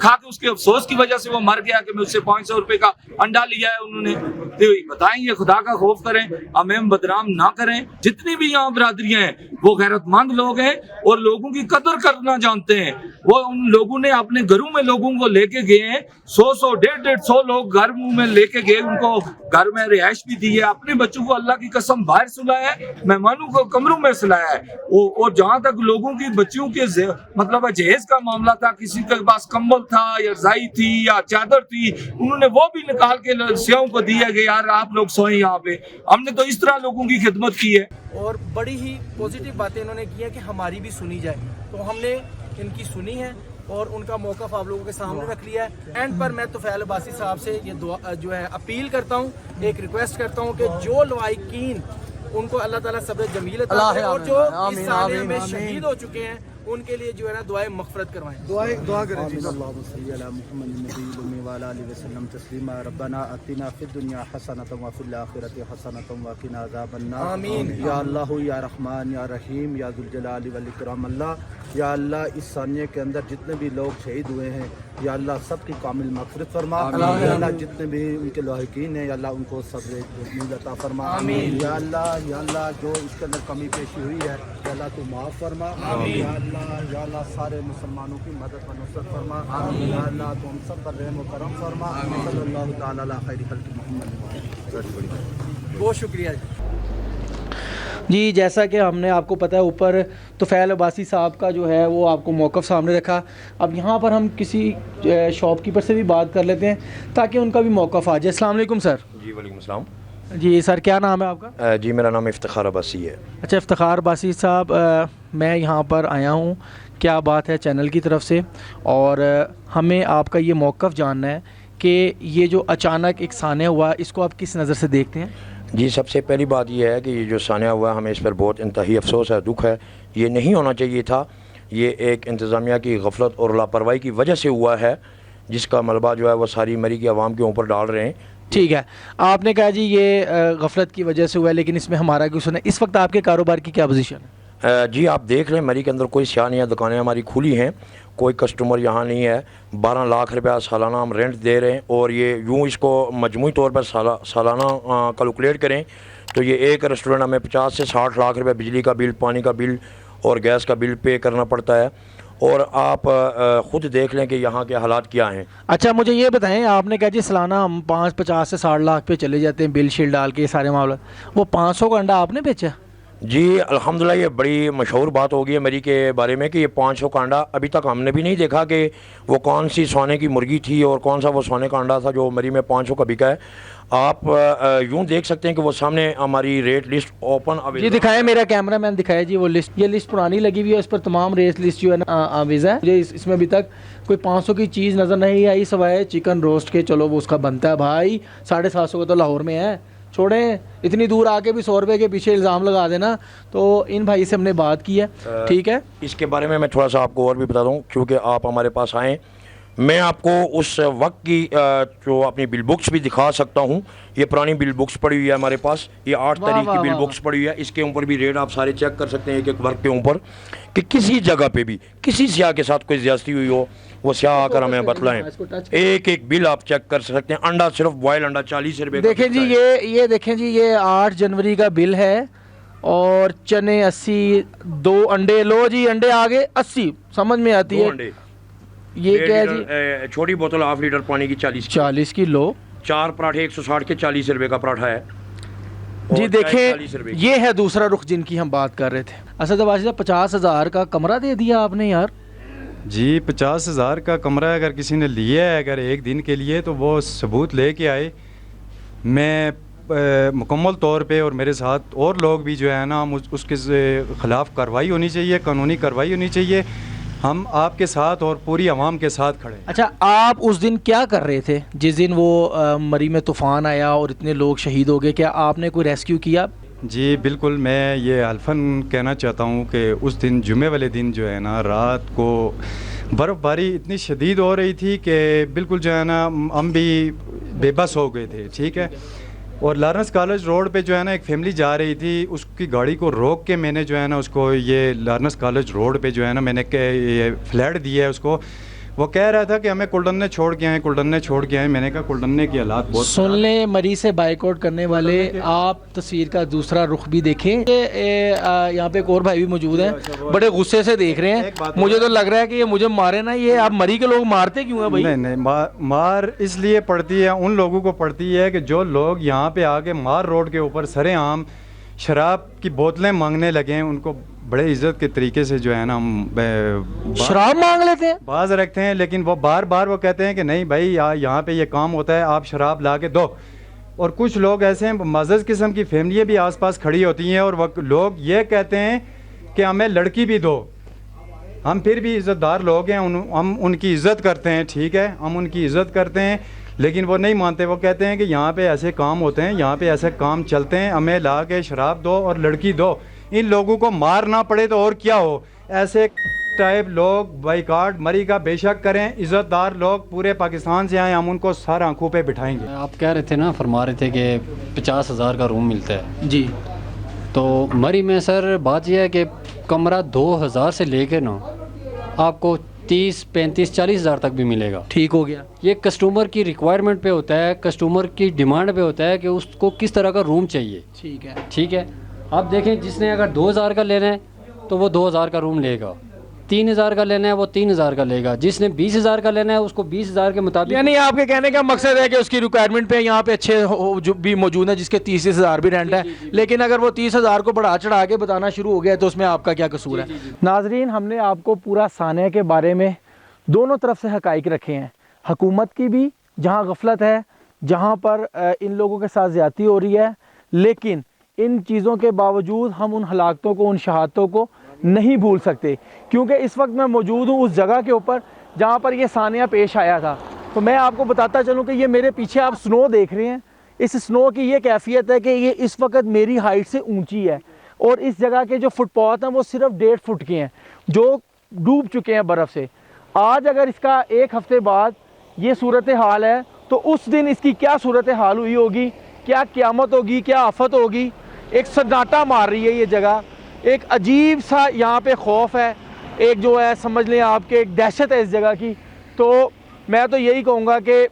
کھا کے اس کے افسوس کی وجہ سے وہ مر گیا کہ مجھ سے 500 روپے کا انڈا لیا ہے انہوں نے. تو بتائیں یہ خدا کا خوف کریں, ہمیں بدنام نہ کریں. جتنی بھی یہاں برادریاں ہیں وہ غیرت مند لوگ ہیں اور لوگوں کی قدر کرنا جانتے ہیں. وہ ان لوگوں نے اپنے گھروں میں لوگوں کو لے کے گئے ہیں, 100 150 لوگ گھر میں لے کے گئے, ان کو گھر میں رہائش بھی دی ہے, اپنے بچوں کو اللہ کی قسم باہر سلایا ہے, مہمانوں کو کمروں میں سلایا ہے. اور جہاں تک لوگوں کی بچیوں کے مطلب جہیز کا معاملہ تھا, کسی کے پاس کمبل تھا یا رضائی تھی یا چادر تھی, انہوں نے وہ بھی نکال کے سیاحوں کو دیا کہ یار آپ لوگ سوئیں یہاں پہ. ہم نے تو اس طرح لوگوں کی خدمت کی ہے. اور بڑی ہی پازیٹیو باتیں انہوں نے کی ہیں کہ ہماری بھی سنی جائے, تو ہم نے ان کی سنی ہے اور ان کا موقف آپ لوگوں کے سامنے رکھ لیا ہے. اینڈ پر میں طفیل عباسی صاحب سے یہ دعا جو ہے اپیل کرتا ہوں, ایک ریکویسٹ کرتا ہوں کہ جو لوائقین ان کو اللہ تعالیٰ صبر جمیل عطا کرے, اور جو اس سالے میں شہید ہو چکے ہیں ان کے لیے جو ہے نا دعائیں مغفرت کروائیں. دعا کریں. اللهم صل على محمد النبي الأمي وعلى آله وسلم تسليما. ربنا آتنا في الدنيا حسنة وفي الآخرة حسنة وقنا عذاب النار. آمین. یا اللہ یا رحمان یا رحیم یا ذو الجلال والاکرام. اللہ یا اللہ اس ثانیے کے اندر جتنے بھی لوگ شہید ہوئے ہیں یا اللہ سب کی کامل مغفرت فرما. یا اللہ جتنے بھی ان کے لاحقین ہیں یا اللہ ان کو صبر جمیل عطا فرما. یا اللہ جو اس کے اندر کمی پیشی ہوئی ہے یا اللہ تو معاف فرما. یا اللہ سارے مسلمانوں کی مدد و نصرت فرما. یا اللہ تو ہم سب پر رحم و کرم فرما. صلی اللہ تعالی علی خیر خلق محمد. بہت شکریہ جی. جیسا کہ ہم نے آپ کو پتہ ہے اوپر طفیل عباسی صاحب کا جو ہے وہ آپ کو موقف سامنے رکھا. اب یہاں پر ہم کسی شاپ کیپر سے بھی بات کر لیتے ہیں تاکہ ان کا بھی موقف آ جائے. السلام علیکم سر. جی وعلیکم السلام. جی سر کیا نام ہے آپ کا؟ جی میرا نام افتخار عباسی ہے. اچھا افتخار عباسی صاحب, میں یہاں پر آیا ہوں کیا بات ہے چینل کی طرف سے, اور ہمیں آپ کا یہ موقف جاننا ہے کہ یہ جو اچانک ایک سانحہ ہوا اس کو آپ کس نظر سے دیکھتے ہیں؟ جی سب سے پہلی بات یہ ہے کہ یہ جو سانحہ ہوا ہمیں اس پر بہت انتہائی افسوس ہے, دکھ ہے. یہ نہیں ہونا چاہیے تھا. یہ ایک انتظامیہ کی غفلت اور لاپرواہی کی وجہ سے ہوا ہے, جس کا ملبہ جو ہے وہ ساری مری کی عوام کے اوپر ڈال رہے ہیں. ٹھیک ہے, آپ نے کہا جی یہ غفلت کی وجہ سے ہوا ہے, لیکن اس میں ہمارا کیوں سنا؟ اس وقت آپ کے کاروبار کی کیا پوزیشن ہے؟ جی آپ دیکھ لیں مری کے اندر کوئی سیاح نہیں ہے, دکانیں ہماری کھلی ہیں, کوئی کسٹمر یہاں نہیں ہے. 12 لاکھ روپیہ سالانہ ہم رینٹ دے رہے ہیں, اور یہ یوں اس کو مجموعی طور پر سالانہ کیلکولیٹ کریں تو یہ ایک ریسٹورنٹ ہمیں 50 سے 60 لاکھ روپے بجلی کا بل, پانی کا بل اور گیس کا بل پے کرنا پڑتا ہے. اور آپ خود دیکھ لیں کہ یہاں کے حالات کیا ہیں. اچھا مجھے یہ بتائیں, آپ نے کہا جی سالانہ ہم 50 سے 60 لاکھ پہ چلے جاتے ہیں بل شل ڈال کے, یہ سارے معاملات, وہ 500 کا انڈا آپ نے بیچا؟ جی الحمدللہ یہ بڑی مشہور بات ہوگی ہے میری کے بارے میں کہ یہ 500 کا انڈا ابھی تک ہم نے بھی نہیں دیکھا کہ وہ کون سی سونے کی مرغی تھی اور کون سا وہ سونے کا انڈا تھا جو مری میں 500 کا بکا ہے. آپ یوں دیکھ سکتے ہیں کہ وہ سامنے ہماری ریٹ لسٹ اوپن جی دکھائے, میرا کیمرہ مین دکھائے جی وہ لسٹ. یہ لسٹ پرانی لگی ہوئی ہے, اس پر تمام ریٹ لسٹ جو ہے نا آویز ہے. مجھے اس میں ابھی تک کوئی 500 کی چیز نظر نہیں آئی سوائے چکن روسٹ کے. چلو وہ اس کا بنتا ہے بھائی, 750 کا تو لاہور میں ہے, چھوڑیں اتنی دور آ کے بھی 100 روپے کے پیچھے الزام لگا دینا. تو ان بھائی سے ہم نے بات کی ہے, ٹھیک ہے. اس کے بارے میں تھوڑا سا آپ کو اور بھی بتا دوں, کیونکہ آپ ہمارے پاس آئیں, میں آپ کو اس وقت کی جو اپنی بل بکس بھی دکھا سکتا ہوں. یہ پرانی بل بکس پڑی ہوئی ہے ہمارے پاس, یہ 8 تاریخ کی بل بکس پڑی ہوئی ہے. اس کے اوپر بھی ریٹ آپ سارے چیک کر سکتے ہیں ایک ایک ورک کے اوپر, کہ کسی جگہ پہ بھی کسی سیاح کے ساتھ کوئی زیادتی ہوئی ہو وہ سیاح آ کر ہمیں بتلائیں. ایک ایک بل آپ چیک کر سکتے ہیں. انڈا صرف بوائل انڈا 40 روپے کا دیکھیں جی, یہ دیکھیں جی, یہ 8 جنوری کا بل ہے, اور چنے 80, 2 انڈے, لو جی انڈے آگے 80, سمجھ میں آتی ہے. یہ کیا ہے جی؟ چھوٹی بوتل ½ لیٹر پانی کی 40 کی لو. 4 پراٹھے 160 کے 40 روپے کا پراٹھا ہے. جی دیکھیں یہ ہے دوسرا رخ جن کی ہم بات کر رہے تھے. اسد عباسی صاحب 50,000 کا کمرہ دے دیا آپ نے یار. جی 50,000 کا کمرہ اگر کسی نے لیا ہے اگر ایک دن کے لیے تو وہ ثبوت لے کے آئے. میں مکمل طور پہ اور میرے ساتھ اور لوگ بھی جو ہے نا اس کے خلاف کارروائی ہونی چاہیے, قانونی کارروائی ہونی چاہیے. ہم آپ کے ساتھ اور پوری عوام کے ساتھ کھڑے. اچھا آپ اس دن کیا کر رہے تھے جس دن وہ مری میں طوفان آیا اور اتنے لوگ شہید ہو گئے؟ کیا آپ نے کوئی ریسکیو کیا؟ جی بالکل, میں یہ الفن کہنا چاہتا ہوں کہ اس دن جمعے والے دن جو ہے نا رات کو برف باری اتنی شدید ہو رہی تھی کہ بالکل جو ہے نا ہم بھی بے بس ہو گئے تھے, ٹھیک ہے. اور لارنس کالج روڈ پہ جو ہے نا ایک فیملی جا رہی تھی, اس کی گاڑی کو روک کے میں نے جو ہے نا اس کو یہ لارنس کالج روڈ پہ جو ہے نا میں نے یہ فلیٹ دیا ہے اس کو. وہ کہہ رہا تھا کہ ہمیں کلڈنے چھوڑ کے آئیں، کلڈنے چھوڑ کے آئیں. میں نے کہا کلڈنے کی حالات بہت سن لیں، مری سے بائیکاٹ کرنے والے آپ تصویر کا دوسرا رخ بھی دیکھیں. یہاں پہ ایک اور بھائی بھی موجود ہیں، بڑے غصے سے دیکھ رہے ہیں. مجھے تو لگ رہا ہے کہ یہ مجھے مارے نا. یہ آپ مری کے لوگ مارتے کیوں ہیں بھائی؟ نہیں مار اس لیے پڑتی ہے ان لوگوں کو پڑتی ہے کہ جو لوگ یہاں پہ آ کے مار روڈ کے اوپر سرے عام شراب کی بوتلیں مانگنے لگے ہیں، ان کو بڑے عزت کے طریقے سے جو ہے نا ہم شراب مانگ لیتے ہیں، باز رکھتے ہیں. لیکن وہ بار بار وہ کہتے ہیں کہ نہیں بھائی یہاں پہ یہ کام ہوتا ہے، آپ شراب لا کے دو. اور کچھ لوگ ایسے ہیں معزز قسم کی فیملیاں بھی آس پاس کھڑی ہوتی ہیں اور وہ لوگ یہ کہتے ہیں کہ ہمیں لڑکی بھی دو. ہم پھر بھی عزت دار لوگ ہیں، ہم ان کی عزت کرتے ہیں، ٹھیک ہے، ہم ان کی عزت کرتے ہیں. لیکن وہ نہیں مانتے، وہ کہتے ہیں کہ یہاں پہ ایسے کام ہوتے ہیں، یہاں پہ ایسے کام چلتے ہیں، ہمیں لا کے شراب دو اور لڑکی دو. ان لوگوں کو مار نہ پڑے تو اور کیا ہو. ایسے ٹائپ لوگ بائیکاٹ مری کا بے شک کریں. عزت دار لوگ پورے پاکستان سے آئیں، ہم ان کو سر آنکھوں پہ بٹھائیں گے. آپ کہہ رہے تھے نا، فرما رہے تھے کہ 50,000 کا روم ملتا ہے جی. تو مری میں سر بات یہ ہے کہ کمرہ 2,000 سے لے کے نا آپ کو 30, 35, 40,000 تک بھی ملے گا. ٹھیک ہو گیا. یہ کسٹمر کی ریکوائرمنٹ پہ ہوتا ہے، کسٹمر کی ڈیمانڈ پہ ہوتا ہے کہ اس کو کس طرح کا روم چاہیے. ٹھیک ہے. ٹھیک ہے، آپ دیکھیں جس نے اگر 2,000 کا لینا ہے تو وہ 2,000 کا روم لے گا، 3,000 کا لینا ہے وہ 3,000 کا لے گا، جس نے 20,000 کا لینا ہے اس کو 20,000 کے مطابق. یعنی آپ کے کہنے کا مقصد ہے کہ اس کی ریکوائرمنٹ پہ یہاں پہ اچھے جو بھی موجود ہیں جس کے 30,000 بھی رینٹ ہے، لیکن اگر وہ 30,000 کو بڑھا چڑھا کے بتانا شروع ہو گیا تو اس میں آپ کا کیا قصور ہے؟ ناظرین، ہم نے آپ کو پورا سانحہ کے بارے میں دونوں طرف سے حقائق رکھے ہیں، حکومت کی بھی جہاں غفلت ہے، جہاں پر ان لوگوں کے ساتھ زیادتی ہو رہی ہے، لیکن ان چیزوں کے باوجود ہم ان ہلاکتوں کو، ان شہادتوں کو نہیں بھول سکتے، کیونکہ اس وقت میں موجود ہوں اس جگہ کے اوپر جہاں پر یہ سانحہ پیش آیا تھا. تو میں آپ کو بتاتا چلوں کہ یہ میرے پیچھے آپ سنو دیکھ رہے ہیں. اس سنو کی یہ کیفیت ہے کہ یہ اس وقت میری ہائٹ سے اونچی ہے، اور اس جگہ کے جو فٹ پاتھ ہیں وہ صرف 1.5 فٹ کے ہیں جو ڈوب چکے ہیں برف سے. آج اگر اس کا 1 ہفتے بعد یہ صورتحال ہے تو اس دن اس کی کیا صورتحال ہوئی ہوگی، کیا قیامت ہوگی، کیا آفت ہوگی. ایک سناٹا مار رہی ہے یہ جگہ، ایک عجیب سا یہاں پہ خوف ہے، ایک جو ہے سمجھ لیں آپ کے ایک دہشت ہے اس جگہ کی. تو میں تو یہی کہوں گا کہ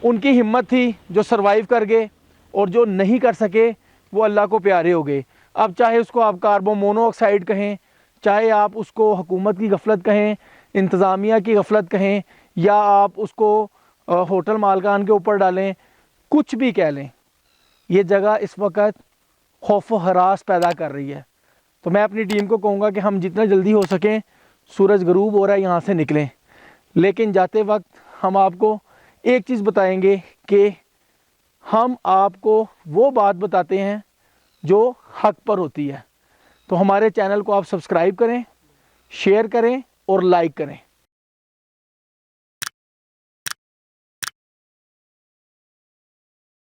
ان کی ہمت تھی جو سروائیو کر گئے، اور جو نہیں کر سکے وہ اللہ کو پیارے ہو گئے. اب چاہے اس کو آپ کاربن مونو آکسائڈ کہیں، چاہے آپ اس کو حکومت کی غفلت کہیں، انتظامیہ کی غفلت کہیں، یا آپ اس کو ہوٹل مالکان کے اوپر ڈالیں، کچھ بھی کہہ لیں، یہ جگہ اس وقت خوف و ہراس پیدا کر رہی ہے. تو میں اپنی ٹیم کو کہوں گا کہ ہم جتنا جلدی ہو سکیں، سورج غروب ہو رہا ہے یہاں سے نکلیں، لیکن جاتے وقت ہم آپ کو ایک چیز بتائیں گے کہ ہم آپ کو وہ بات بتاتے ہیں جو حق پر ہوتی ہے. تو ہمارے چینل کو آپ سبسکرائب کریں، شیئر کریں اور لائک کریں.